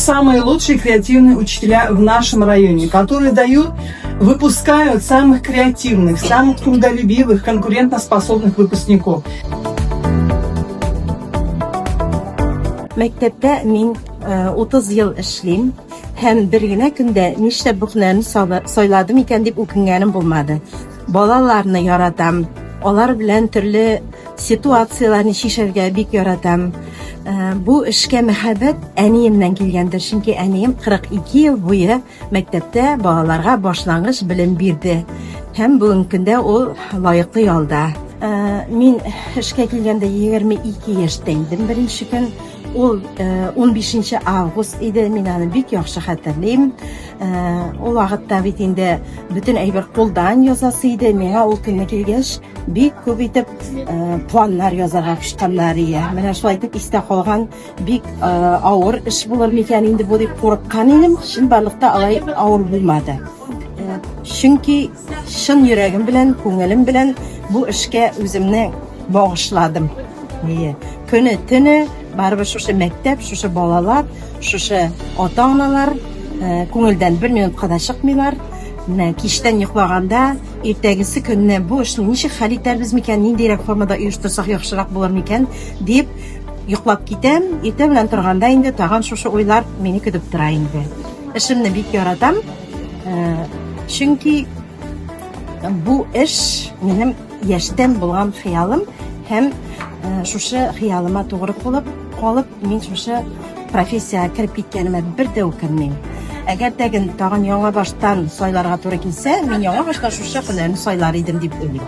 самые лучшие креативные учителя в нашем районе, которые выпускают самых креативных, самых трудолюбивых, конкурентоспособных выпускников. Мәктәптә мин 30 ел эшлим. Һәм бер генә көндә нишләп бу һөнәрне сайладым икән дип үкенгәнем булмады. Балаларны яратам. Алар белән төрле ситуацияләрне чишәргә бик яратам. Бу эшкә мәхәббәт әниемнән килгәндер, чөнки әнием 42 ел буе мәктәптә балаларга башлангыч белем бирде. Һәм бүгенге көндә ул лаеклы ялда. Мин эшкә килгәндә 22 яшьтә идем беренче көн. Ул 15 август иде, мин аны бик яхшы хәтерлим. Ул вакытта бит инде бөтен әйбер кулдан язасы иде. Миңа ул көнне килгәч бик күп итеп планнар язарга кушканнар иде. Менә шулай итеп истә калган бик авыр эш булыр микән инде бу дип курыккан идем. Чынбарлыкта алай авыр булмады. Чөнки чын йөрәгем белән, күңелем белән бу эшкә үземне багышладым. Көне төне барыбер шушы мәктәп, шушы балалар, шушы ата-аналар күңелдән бер минутка да чыкмыйлар. Менә кичтән йоклаганда, иртәгесе көнне бу эшне ничек хәл итәрбез микән, ниндирәк формада оештырсак яхшырак булыр микән дип йоклап китәм. Иртә белән торганда инде тагын шушы уйлар мине көтеп тора инде. Эшемне бик яратам. Чөнки бу эш минем яшьтән булган хыялым һәм шушы хыялыма тугры калып, мин шушы профессиягә кирип киткәнемә бер дә үкенмим. Әгәр тагын яңа баштан сайларга туры килсә, мин яңа баштан шушы һөнәрне сайлар идем дип уйлыйм.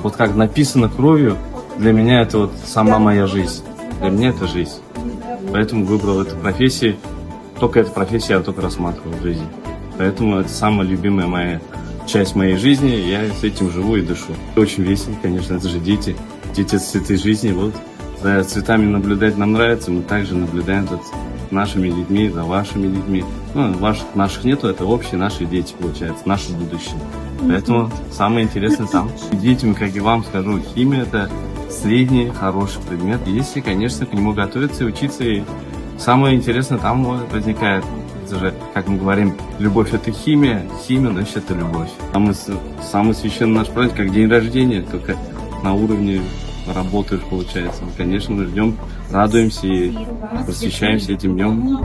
Вот как написано кровью, для меня это вот сама моя жизнь. Для меня это жизнь. Поэтому выбрал эту профессию. Только эту профессию я только рассматривал в жизни. Поэтому это самая любимая моя часть моей жизни. Я с этим живу и дышу. Очень весело, конечно, это же дети. Дети с этой жизни, вот, за цветами наблюдать нам нравится, мы также наблюдаем за нашими детьми, за вашими детьми. Ну, наших нету, это общие наши дети, получается, наше будущее. Поэтому самое интересное там. Детям, как и вам скажу, химия — это средний, хороший предмет. Если, конечно, к нему готовиться и учиться, и самое интересное там возникает. Это же, как мы говорим, любовь — это химия, значит, это любовь. Самый священный наш праздник, как день рождения, только на уровне работаешь, получается. Мы, конечно, ждем, радуемся и посвящаемся этим днем.